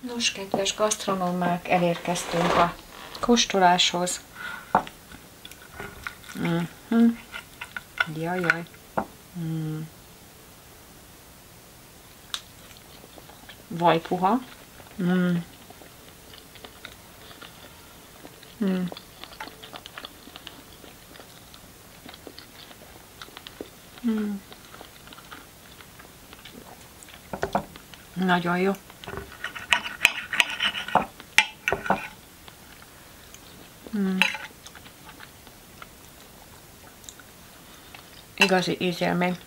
Nos, kedves gasztronómák, elérkeztünk a kóstoláshoz. Jajjaj. Vajpuha. Nagyon jó. Igazi ízélmény.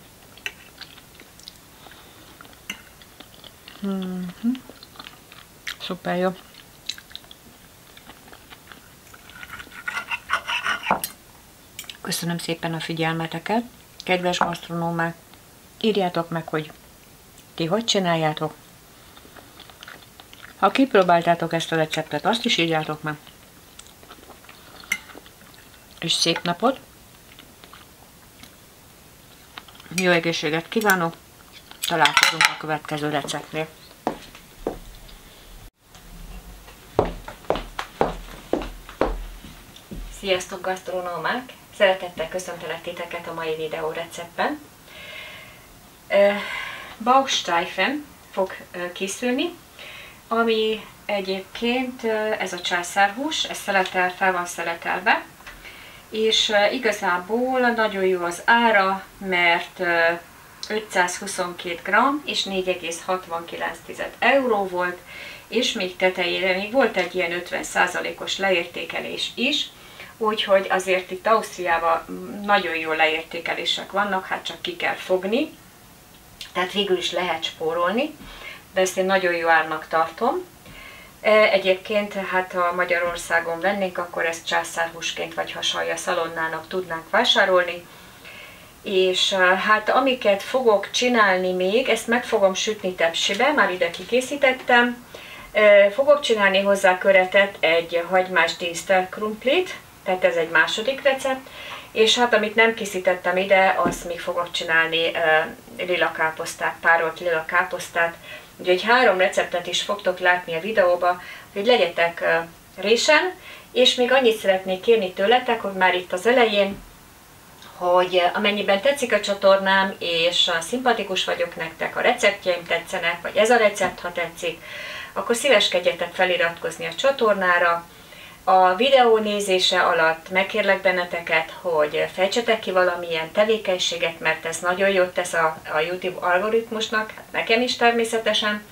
Szuper jó. Köszönöm szépen a figyelmeteket, kedves gasztronómák. Írjátok meg, hogy ti hogy csináljátok. Ha kipróbáltátok ezt a receptet, azt is írjátok meg. És szép napot! Jó egészséget kívánok! Találkozunk a következő receptnél. Sziasztok, gasztronómák! Szeretettel köszöntelek titeket a mai videó receptben. Bauchstreifen fog készülni, ami egyébként ez a császárhús, ez fel van szeletelve, és igazából nagyon jó az ára, mert 522 g és 4,69 euró volt, és még tetejére még volt egy ilyen 50%-os leértékelés is, úgyhogy azért itt Ausztriában nagyon jó leértékelések vannak, hát csak ki kell fogni, tehát végül is lehet spórolni, de ezt én nagyon jó árnak tartom. Egyébként, hát ha Magyarországon vennénk, akkor ezt császárhúsként vagy hasalja szalonnának tudnánk vásárolni. És hát amiket fogok csinálni még, ezt meg fogom sütni tepsibe, már ide kikészítettem. Fogok csinálni hozzá köretet, egy hagymás dinszterkrumplit, tehát ez egy második recept. És hát amit nem készítettem ide, azt még fogok csinálni lila káposztát, párolt lila káposztát. Úgyhogy 3 receptet is fogtok látni a videóba, hogy legyetek résen, és még annyit szeretnék kérni tőletek, hogy már itt az elején, hogy amennyiben tetszik a csatornám, és szimpatikus vagyok nektek, a receptjeim tetszenek, vagy ez a recept, ha tetszik, akkor szíveskedjetek feliratkozni a csatornára. A videó nézése alatt megkérlek benneteket, hogy fejtsetek ki valamilyen tevékenységet, mert ez nagyon jót tesz a YouTube algoritmusnak, nekem is természetesen.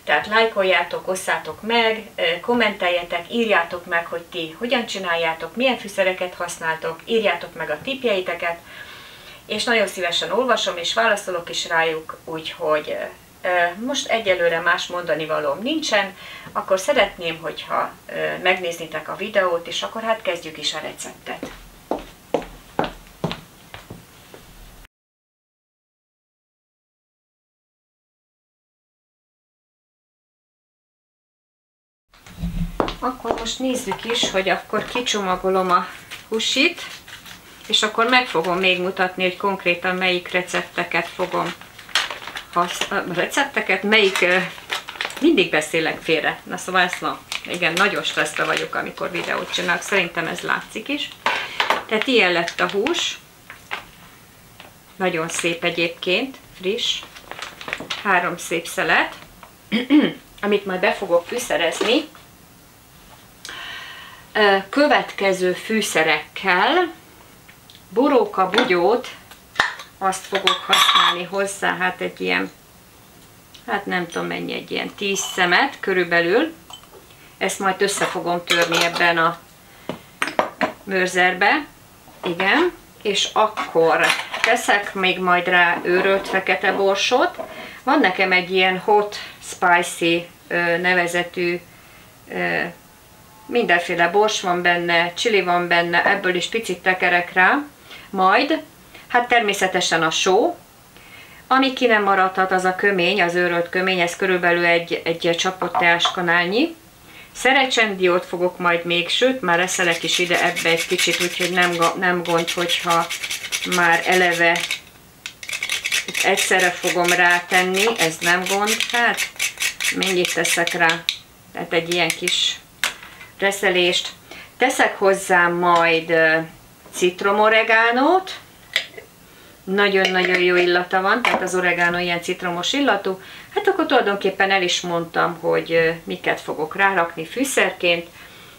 Tehát lájkoljátok, osszátok meg, kommenteljetek, írjátok meg, hogy ti hogyan csináljátok, milyen fűszereket használtok, írjátok meg a tippjeiteket, és nagyon szívesen olvasom és válaszolok is rájuk, úgyhogy most egyelőre más mondani valóm nincsen, akkor szeretném, hogyha megnéznétek a videót, és akkor hát kezdjük is a receptet. Akkor most nézzük is, hogy akkor kicsomagolom a húsit, és akkor meg fogom még mutatni, hogy konkrétan melyik recepteket fogom melyik, mindig beszélek félre. Na szóval ezt ma, igen, nagyon stresszbe vagyok, amikor videót csinálok, szerintem ez látszik is. Tehát ilyen lett a hús, nagyon szép egyébként, friss, 3 szép szelet, amit majd be fogok fűszerezni. Következő fűszerekkel boróka bugyót, azt fogok használni hozzá, hát egy ilyen, hát nem tudom mennyi, egy ilyen 10 szemet körülbelül. Ezt majd össze fogom törni ebben a mörzerbe, igen, és akkor teszek még majd rá őrölt fekete borsot. Van nekem egy ilyen hot spicy nevezetű, mindenféle bors van benne, chili van benne, ebből is picit tekerek rá, majd hát természetesen a só, ami ki nem maradhat, az a kömény, az őrölt kömény, ez körülbelül egy csapott teáskanálnyi. Szerecsendiót fogok majd még, sőt már reszelek is ide ebbe egy kicsit, úgyhogy nem gond, hogyha már eleve egyszerre fogom rátenni, ez nem gond. Hát mennyit teszek rá? Tehát egy ilyen kis reszelést. Teszek hozzá majd citromoregánót. Nagyon-nagyon jó illata van, tehát az oregano ilyen citromos illatú. Hát akkor tulajdonképpen el is mondtam, hogy miket fogok rárakni fűszerként,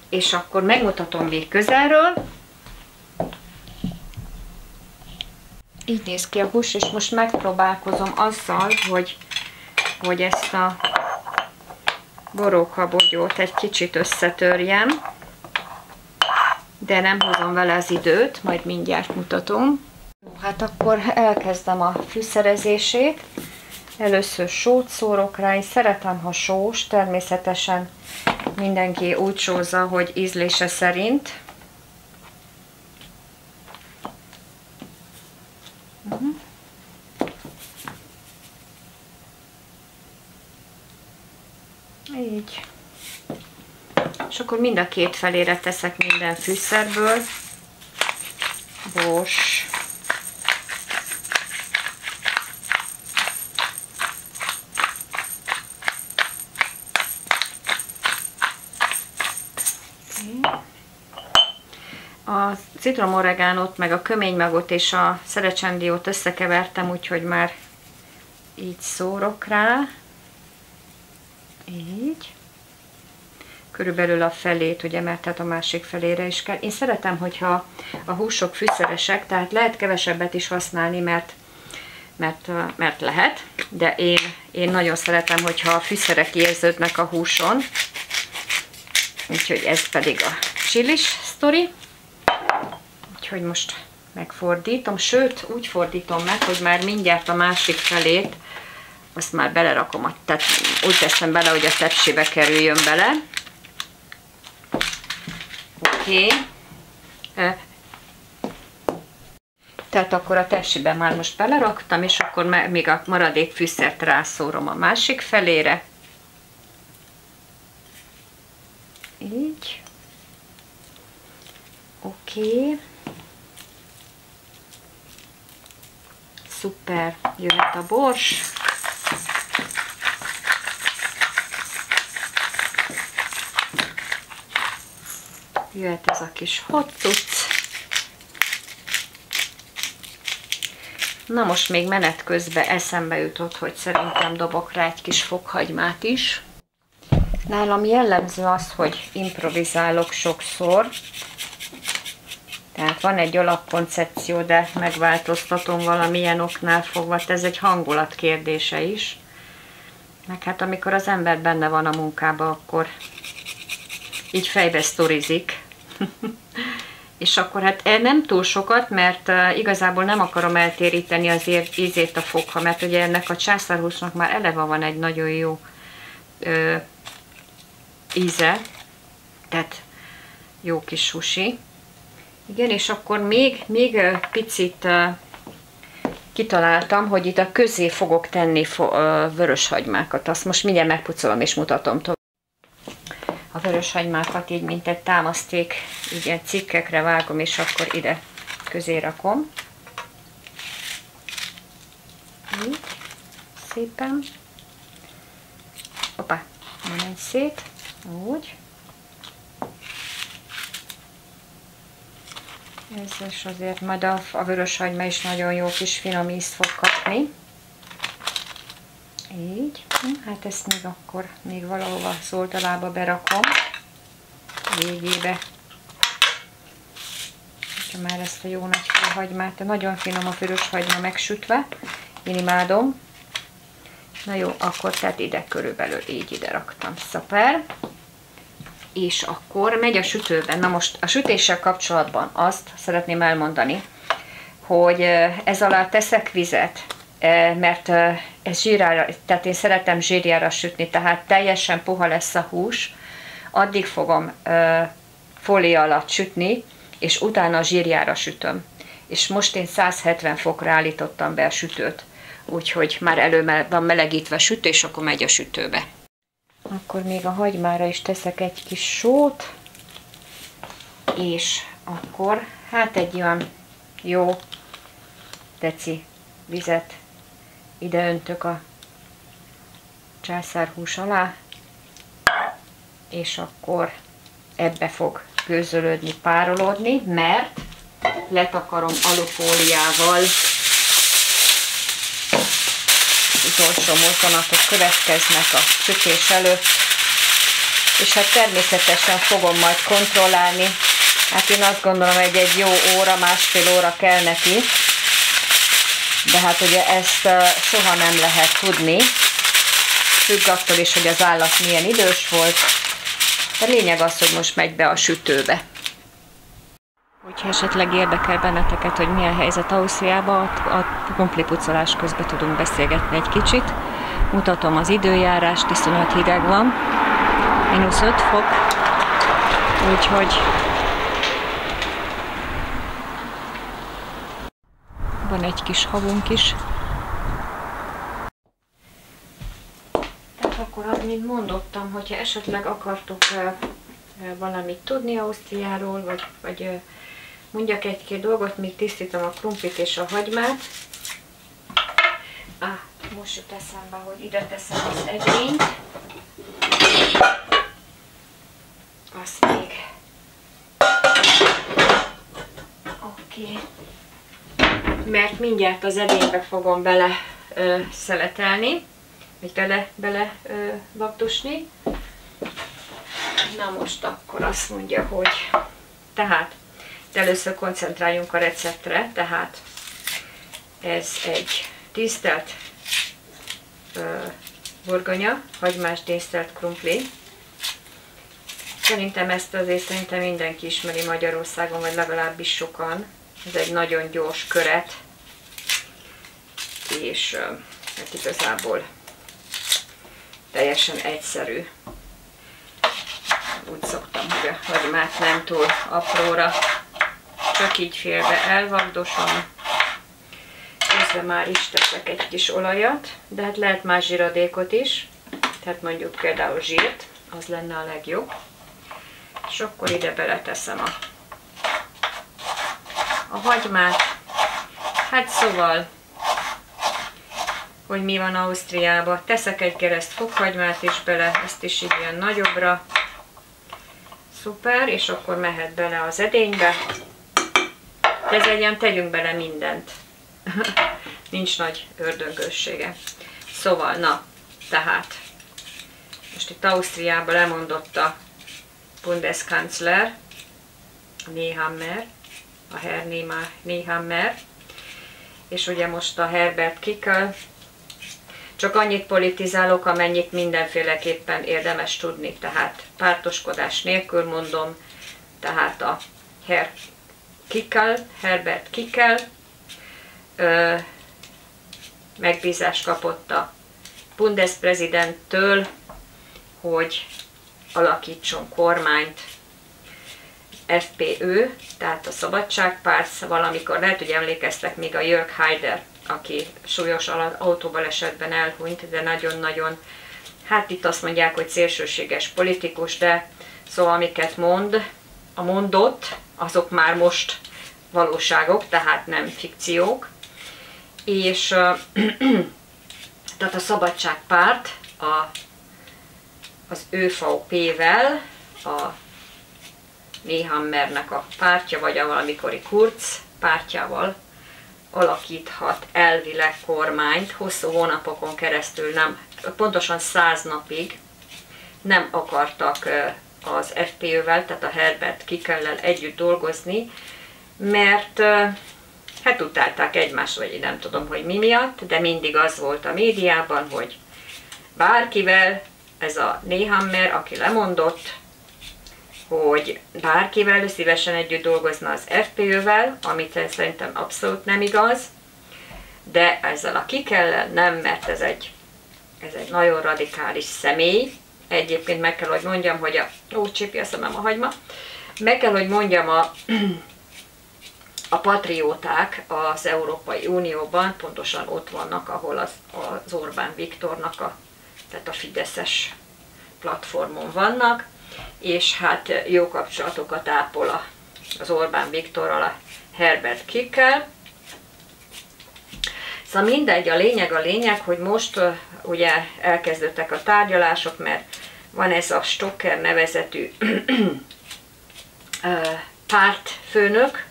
és akkor megmutatom még közelről. Így néz ki a hús, és most megpróbálkozom azzal, hogy ezt a borókabogyót egy kicsit összetörjem, de nem hozom vele az időt, majd mindjárt mutatom. Hát akkor elkezdem a fűszerezését. Először sót szórok rá, én szeretem, ha sós, természetesen mindenki úgy sózza, hogy ízlése szerint. Így. És akkor mind a két felére teszek minden fűszerből. Bors. A citromoregánot, meg a köménymagot és a szerecsendiót összekevertem, úgyhogy már így szórok rá. Így. Körülbelül a felét, ugye, mert tehát a másik felére is kell. Én szeretem, hogyha a húsok fűszeresek, tehát lehet kevesebbet is használni, mert lehet, de én nagyon szeretem, hogyha a fűszerek érződnek a húson. Úgyhogy ez pedig a csilis sztori. Úgyhogy most megfordítom, sőt úgy fordítom meg, hogy már mindjárt a másik felét azt már belerakom, tehát úgy teszem bele, hogy a tepsibe kerüljön bele. Oké. Tehát akkor a tepsibe már most beleraktam, és akkor még a maradék fűszert rászórom a másik felére. Így. Oké. Szuper, jöhet a bors. Jöhet ez a kis hotcuc. Na most még menet közben eszembe jutott, hogy szerintem dobok rá egy kis fokhagymát is. Nálam jellemző az, hogy improvizálok sokszor. Tehát van egy alapkoncepció, de megváltoztatom valamilyen oknál fogva. Ez egy hangulat kérdése is. Meg hát amikor az ember benne van a munkában, akkor így fejbe sztorizik. És akkor hát nem túl sokat, mert igazából nem akarom eltéríteni az ízét a fokha, mert ugye ennek a császárhúsnak már eleve van egy nagyon jó íze, tehát jó kis sushi. Igen, és akkor még picit kitaláltam, hogy itt a közé fogok tenni vöröshagymákat. Azt most mindjárt megpucolom és mutatom tovább. A vöröshagymákat így, mint egy támaszték, így ilyen cikkekre vágom, és akkor ide közé rakom. Így, szépen. Hoppá, nem menj szét. Úgy. Ez is azért majd a vöröshagyma is nagyon jó kis finom ízt fog kapni. Így. Hát ezt még akkor még valahova az oldalába berakom. Végébe. Ha már ezt a jó nagy félhagymát, de nagyon finom a vöröshagyma megsütve. Én imádom. Na jó, akkor tehát ide körülbelül így ide raktam. Szuper. És akkor megy a sütőben. Na most a sütéssel kapcsolatban azt szeretném elmondani, hogy ez alá teszek vizet, mert ez zsírára, tehát én szeretem zsírjára sütni, tehát teljesen puha lesz a hús, addig fogom fólia alatt sütni, és utána a zsírjára sütöm. És most én 170 fokra állítottam be a sütőt, úgyhogy már elő van melegítve a sütő, és akkor megy a sütőbe. Akkor még a hagymára is teszek egy kis sót, és akkor hát egy olyan jó deci vizet ide öntök a császárhús alá. és akkor ebbe fog gőzölődni, párolódni, mert letakarom alufóliával. Utolsó mozzanatok következnek a sütés előtt, és hát természetesen fogom majd kontrollálni. Hát én azt gondolom, hogy egy jó óra, másfél óra kell neki, de hát ugye ezt soha nem lehet tudni, függ attól is, hogy az állat milyen idős volt. A lényeg az, hogy most megy be a sütőbe. Hogyha esetleg érdekel benneteket, hogy milyen helyzet Ausztriában, a krumplipucolás közben tudunk beszélgetni egy kicsit. Mutatom az időjárást, iszonyat hideg van, -5 fok, úgyhogy van egy kis havunk is. Tehát akkor, mint mondottam, hogyha esetleg akartok valamit tudni Ausztriáról, vagy mondjak egy-két dolgot, míg tisztítom a krumplit és a hagymát. Most jut eszembe, hogy ide teszem az edényt. Azt még. Oké. Mert mindjárt az edénybe fogom bele szeletelni, vagy bele vagdosni. Na most akkor azt mondja, hogy tehát először koncentráljunk a receptre, tehát ez egy dísztelt burgonya, hagymás dísztelt krumpli. Szerintem ezt azért mindenki ismeri Magyarországon, vagy legalábbis sokan. Ez egy nagyon gyors köret, és hát igazából teljesen egyszerű. Úgy szoktam, hogy a hagymát nem túl apróra, csak így félbe elvagdosom. Közben már is teszek egy kis olajat, de hát lehet más zsiradékot is, tehát mondjuk például zsírt, az lenne a legjobb. És akkor ide beleteszem a hagymát. Hát szóval, hogy mi van Ausztriában. Teszek egy kereszt fokhagymát is bele, ezt is így ilyen nagyobbra. Szuper, és akkor mehet bele az edénybe. De ez egy ilyen, tegyünk bele mindent. Nincs nagy ördöngössége. Szóval, na, tehát, most itt Ausztriában lemondott a Bundeskanzler, a Nehammer, a Herr Nehammer, és ugye most a Herbert Kickl. Csak annyit politizálok, amennyit mindenféleképpen érdemes tudni, tehát pártoskodás nélkül mondom, tehát a Herr Kickl, Herbert Kickl megbízást kapott a Bundespräsidenttől, hogy alakítson kormányt, FPÖ, tehát a Szabadságpárt. Valamikor lehet, hogy emlékeztek még a Jörg Haider, aki súlyos autóbalesetben elhunyt, de nagyon-nagyon, hát itt azt mondják, hogy szélsőséges politikus, de szóval amiket mondott, azok már most valóságok, tehát nem fikciók. És tehát a Szabadságpárt az ÖVP-vel, a Nehammernek a pártja, vagy a valamikori Kurz pártjával alakíthat elvileg kormányt. Hosszú hónapokon keresztül, nem, pontosan 100 napig nem akartak az FPÖ-vel, tehát a Herbert Kickl-lel együtt dolgozni, mert hát utálták egymást, vagy nem tudom, hogy mi miatt, de mindig az volt a médiában, hogy bárkivel, ez a Nehammer, aki lemondott, hogy bárkivel szívesen együtt dolgozna az FPÖ-vel, amit szerintem abszolút nem igaz, de ezzel a Kickl-lel nem, mert ez egy nagyon radikális személy. Egyébként meg kell, hogy mondjam, hogy csípi a szemem a hagyma. Meg kell, hogy mondjam, a patrióták az Európai Unióban pontosan ott vannak, ahol az Orbán Viktornak, tehát a fideszes platformon vannak, és hát jó kapcsolatokat ápol az Orbán Viktorral a Herbert Kickl. Szóval mindegy, a lényeg, hogy most ugye elkezdődtek a tárgyalások, mert van ez a Stocker nevezetű pártfőnök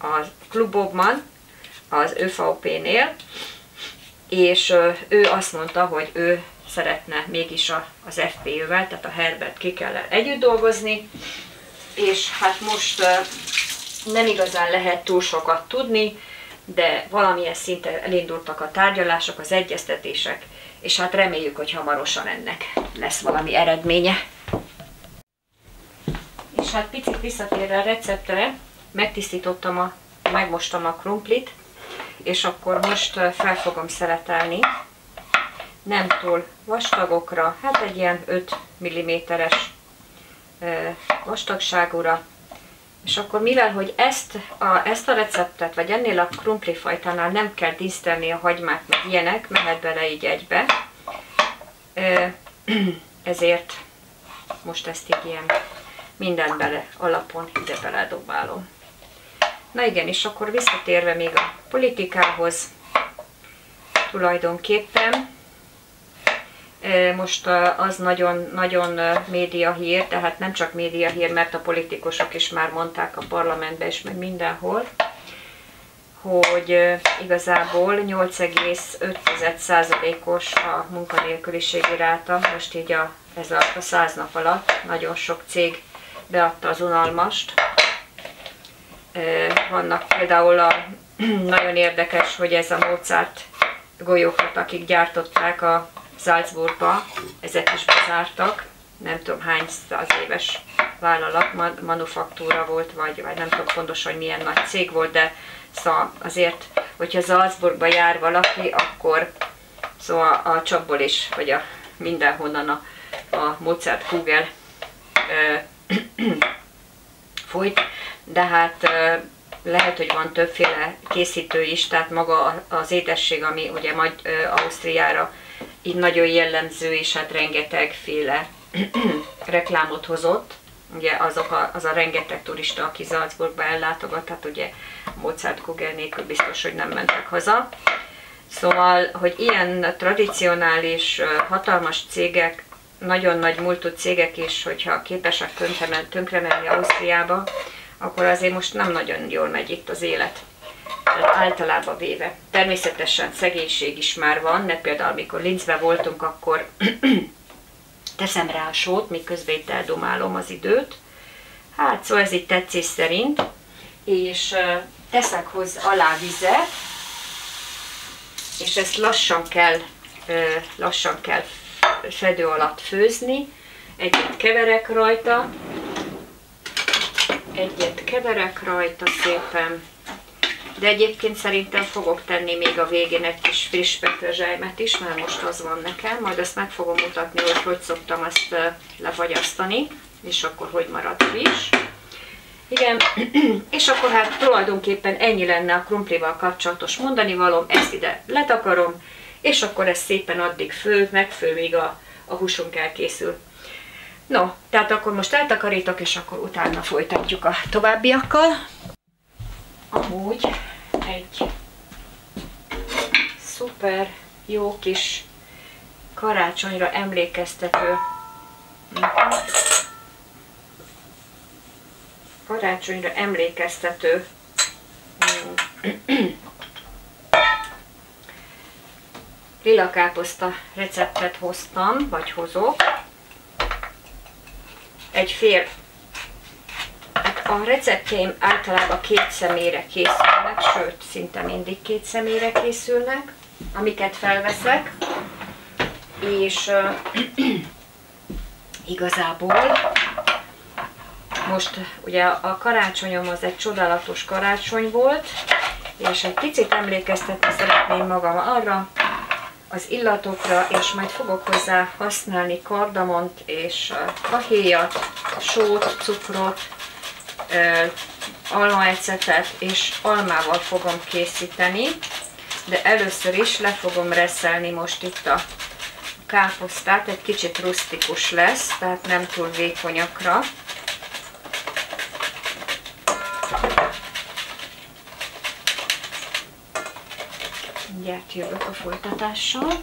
a klubokban, az ÖVP-nél, és ő azt mondta, hogy ő szeretne mégis az FPÖ-vel, tehát a Herbert Kickel együtt dolgozni, és hát most nem igazán lehet túl sokat tudni, de valamilyen szinten elindultak a tárgyalások, az egyeztetések, és hát reméljük, hogy hamarosan ennek lesz valami eredménye. És hát picit visszatérve a receptre, megmostam a krumplit, és akkor most fel fogom szeletelni, nem túl vastagokra, hát egy ilyen 5 mm-es vastagságúra. És akkor mivel, hogy ezt a receptet, vagy ennél a krumplifajtánál nem kell dísztelni a hagymát, meg ilyenek, mehet bele így egybe, ezért most ezt így ilyen minden bele alapon ide beledobálom. Na igen, és akkor visszatérve még a politikához, tulajdonképpen most az nagyon médiahír, tehát nem csak médiahír, mert a politikusok is már mondták a parlamentben és meg mindenhol, hogy igazából 8,5%-os a munkanélküliségi ráta, most így ez a 100 nap alatt nagyon sok cég beadta az unalmast. Vannak például nagyon érdekes, hogy ez a Mozart golyókat, akik gyártották a Salzburgba, ezek is bezártak, nem tudom hány 100 éves vállalat, manufaktúra volt, vagy nem tudom pontosan milyen nagy cég volt, de szóval azért, hogyha Salzburgba jár valaki, akkor szóval a csapból is, vagy mindenhonnan a Mozart kugel folyt, de hát lehet, hogy van többféle készítő is, tehát maga az édesség, ami ugye Ausztriára így nagyon jellemző, és hát rengetegféle reklámot hozott. Ugye az a rengeteg turista, aki Salzburgba ellátogat, hát ugye Mozart kugel nélkül biztos, hogy nem mentek haza. Szóval, hogy ilyen tradicionális, hatalmas cégek, nagyon nagy múltú cégek is, hogyha képesek tönkre menni Ausztriába, akkor azért most nem nagyon jól megy itt az élet. Tehát általában véve. Természetesen szegénység is már van, mert például amikor Linzben voltunk, akkor teszem rá a sót, miközben itt eldomálom az időt. Hát szóval ez itt tetszés szerint. És teszek hozzá alá vizet, és ezt lassan kell fedő alatt főzni. Egyet keverek rajta szépen. De egyébként szerintem fogok tenni még a végén egy kis friss petrezselymet is, mert most az van nekem. Majd ezt meg fogom mutatni, hogy szoktam ezt lefagyasztani, és akkor hogy marad friss. Igen, és akkor hát tulajdonképpen ennyi lenne a krumplival kapcsolatos mondanivalóm, ezt ide letakarom, és akkor ez szépen addig megfő, míg a húsunk elkészül. No, tehát akkor most eltakarítok, és akkor utána folytatjuk a továbbiakkal. Amúgy egy szuper jó kis karácsonyra emlékeztető lilakáposzta receptet hoztam, vagy hozok. A receptjeim általában 2 személyre készülnek, sőt, szinte mindig 2 személyre készülnek, amiket felveszek, és igazából most ugye a karácsonyom az egy csodálatos karácsony volt, és egy picit emlékeztetni szeretném magam arra, az illatokra, és majd fogok hozzá használni kardamont és fahéjat, sót, cukrot, almaecetet és almával fogom készíteni, de először is le fogom reszelni most itt a káposztát, egy kicsit rusztikus lesz, tehát nem túl vékonyakra. Mindjárt jövök a folytatással.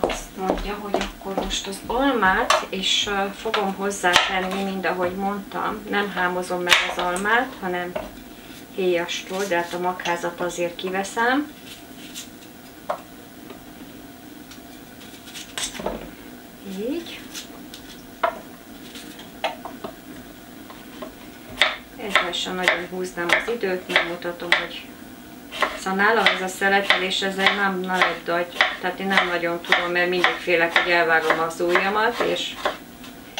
Aztán mondja, hogy akkor most az almát, és fogom hozzátenni, mind ahogy mondtam, nem hámozom meg az almát, hanem héjastól, de hát a magházat azért kiveszem. Így. Ezzel sem nagyon húznám az időt, megmutatom, hogy szóval nálam ez a szeletelés, ez nem nagy dagy, tehát én nem nagyon tudom, mert mindig félek, hogy elvágom az ujjamat, és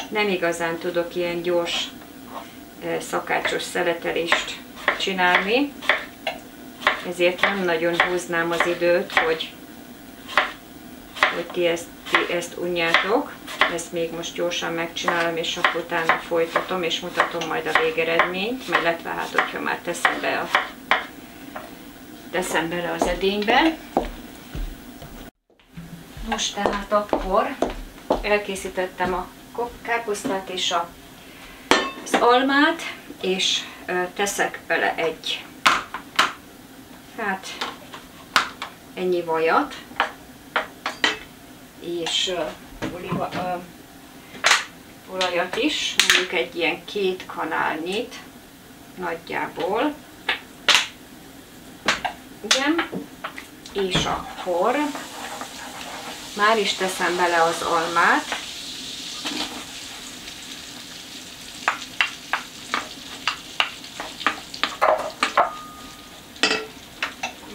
nem igazán tudok ilyen gyors, szakácsos szeletelést csinálni, ezért nem nagyon húznám az időt, hogy ti ezt unjátok. Ezt még most gyorsan megcsinálom, és akkor utána folytatom, és mutatom majd a végeredményt, illetve hát, hogyha már teszem bele az edénybe. Most tehát akkor elkészítettem a káposztát és az almát, és teszek bele ennyi vajat, és olajat is, mondjuk egy ilyen 2 kanálnyit nagyjából. Igen, és akkor már is teszem bele az almát.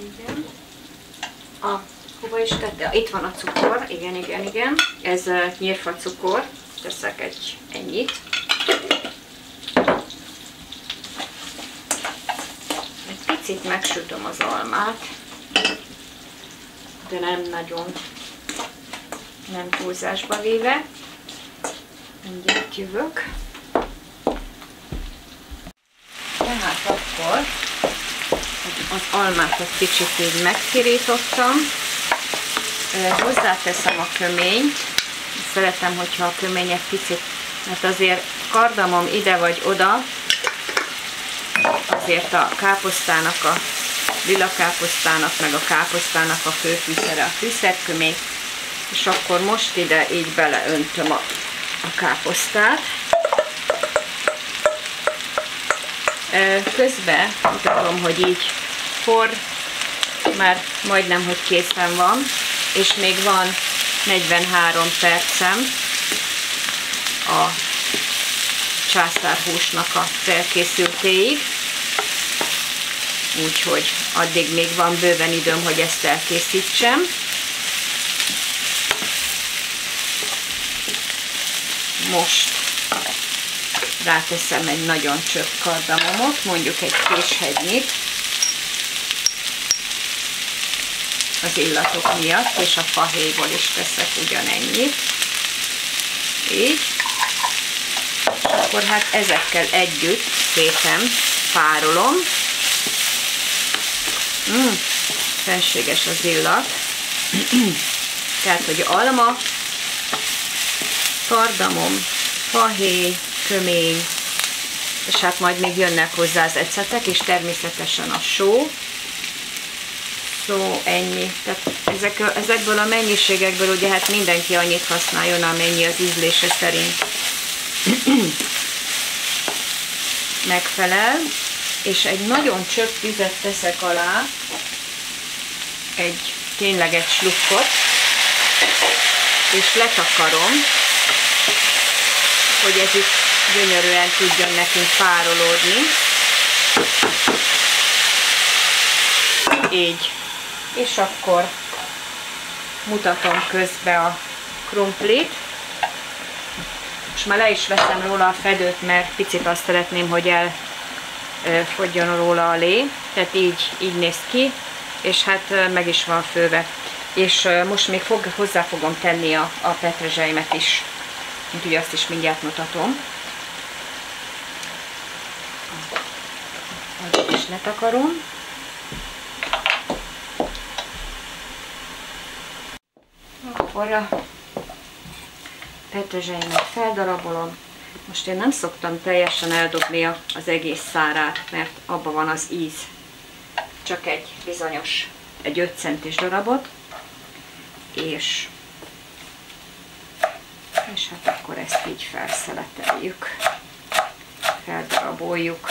Igen. Hova is tette? Itt van a cukor, igen. Ez nyírfa cukor, teszek ennyit. Egy picit megsütöm az almát, de nem nagyon, nem túlzásba véve. Mindjárt jövök. Tehát akkor az almát egy kicsit így megpirítottam. Hozzáteszem a köményt. Szeretem, hogyha a kömény egy picit, mert azért kardamom ide vagy oda, azért a káposztának, a lila káposztának, meg a káposztának a főfűszere a fűszerkömény, és akkor most ide így beleöntöm a káposztát. Közben mutatom, hogy így forr, már majdnem, hogy készen van, és még van 43 percem a császárhúsnak a felkészültéig, úgyhogy addig még van bőven időm, hogy ezt elkészítsem. Most ráteszem egy nagyon csöpp kardamomot, mondjuk egy késhegynyit, az illatok miatt, és a fahéjból is teszek ugyanennyit. Így. És akkor hát ezekkel együtt szépen párolom. Fenséges az illat. Tehát, hogy alma, kardamom, fahéj, kömény, és hát majd még jönnek hozzá az ecetek, és természetesen a só. Szó, ennyi. Tehát ezekből a mennyiségekből ugye hát mindenki annyit használjon, amennyi az ízlése szerint megfelel. És egy nagyon csöpp vizet teszek alá, tényleg egy slukkot, és letakarom, hogy ez itt gyönyörűen tudjon nekünk párolódni. Így. És akkor mutatom közbe a krumplit. Most már le is veszem róla a fedőt, mert picit azt szeretném, hogy elfogjon róla a lé. Tehát így néz ki, és hát meg is van főve. És most még hozzá fogom tenni a petrezselymet is. Úgyhogy azt is mindjárt mutatom. Azt is letakarom. Akkor a petrezselymet feldarabolom. Most én nem szoktam teljesen eldobni az egész szárát, mert abban van az íz. Csak egy 5 centis darabot, és És hát akkor ezt így felszeleteljük, feldaraboljuk,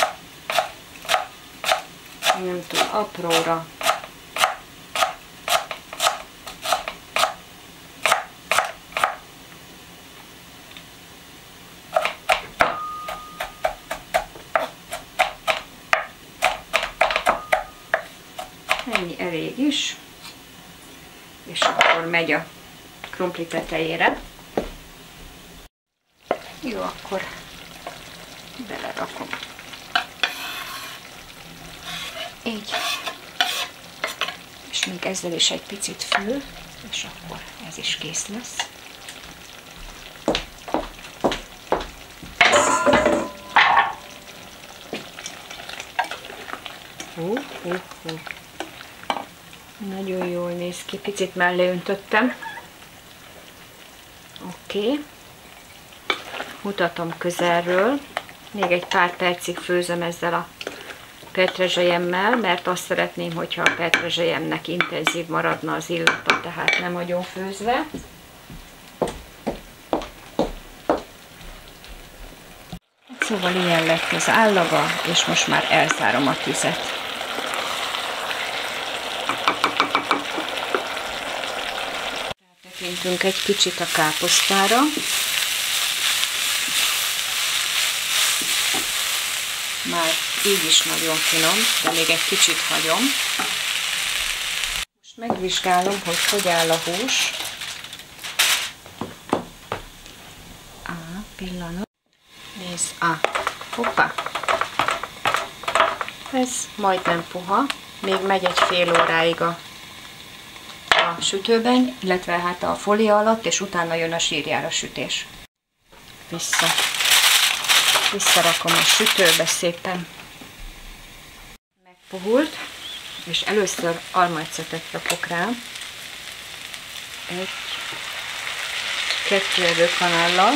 nem túl apróra. Ennyi elég is, és akkor megy a krumpli tetejére. Jó, akkor belerakom. Így. És még ezzel is egy picit fül, és akkor ez is kész lesz. Nagyon jól néz ki, picit mellé öntöttem. Oké. Mutatom közelről. Még egy pár percig főzöm ezzel a petrezselyemmel, mert azt szeretném, hogyha a petrezselyemnek intenzív maradna az illata, tehát nem nagyon főzve. Szóval ilyen lett az állaga, és most már elzárom a tüzet. Rátekintünk egy kicsit a káposztára. Már így is nagyon finom, de még egy kicsit hagyom. Most megvizsgálom, hogy áll a hús. Pillanat. Nézd, hoppá! Ez majdnem puha, még megy egy fél óráig a sütőben, illetve hát a fólia alatt, és utána jön a sírjára sütés. Visszarakom a sütőbe szépen. Megpuhult, és először almaecetet rakok rá. 1-2 evőkanállal.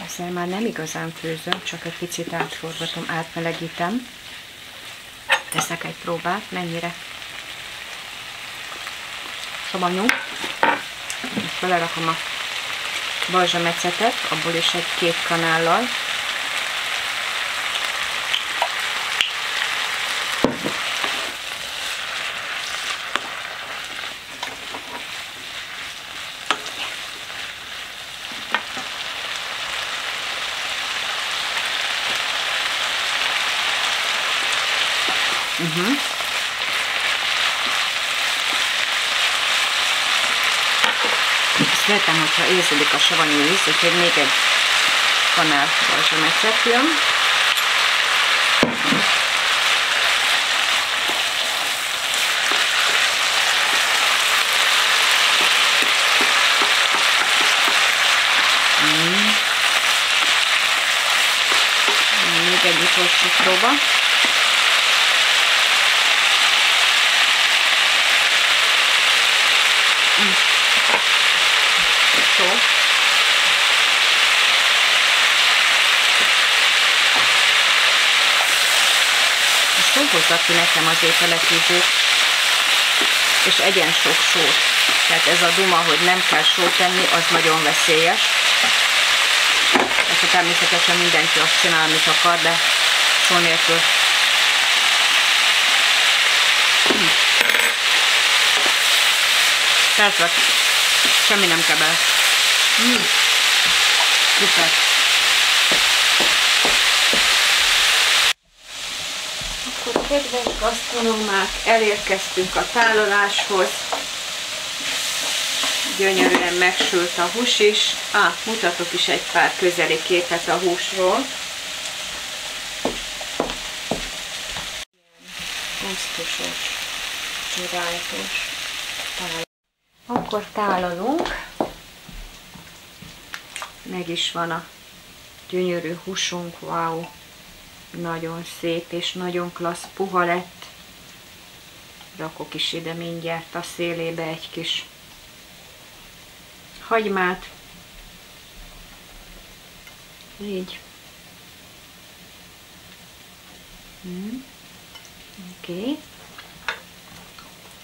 Ezzel már nem igazán főzöm, csak egy picit átforgatom, átmelegítem. Teszek egy próbát, mennyire savanyú. Most belerakom a balzsamecetet, abból is 1-2 kanállal. Szeretem, hogyha érződik a savanyú íz, úgyhogy még egy kanál balzsamecet jön. Még egy utolsó próba. Ezt úgy hozza ki nekem az ételekvizőt, és egyen sok sót. Tehát ez a duma, hogy nem kell sót tenni, az nagyon veszélyes. Ezt természetesen mindenki azt csinál, amit akar, de só nélkül. Perfekt. Semmi nem kell bele. Szuper. Akkor kedves gasztronómák, elérkeztünk a tálaláshoz. Gyönyörűen megsült a hús is. Mutatok is egy pár közeli képet a húsról. Gusztusos, csodálatos. Akkor tálalunk. Meg is van a gyönyörű húsunk, wow! Nagyon szép és nagyon klassz, puha lett. Rakok is ide mindjárt a szélébe egy kis hagymát. Így. Oké.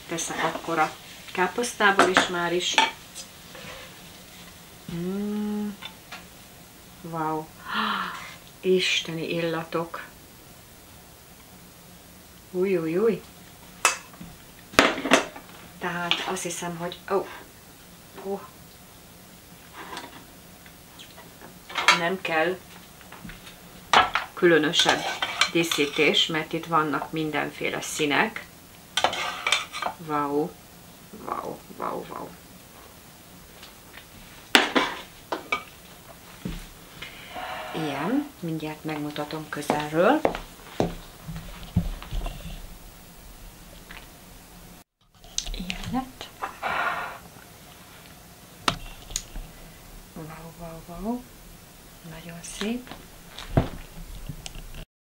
Teszek akkor a káposztából is már is. Wow. Isteni illatok. Új. Tehát azt hiszem, hogy nem kell különösebb díszítés, mert itt vannak mindenféle színek. Wow. Ilyen, mindjárt megmutatom közelről. Ilyen lett. Wow. Nagyon szép.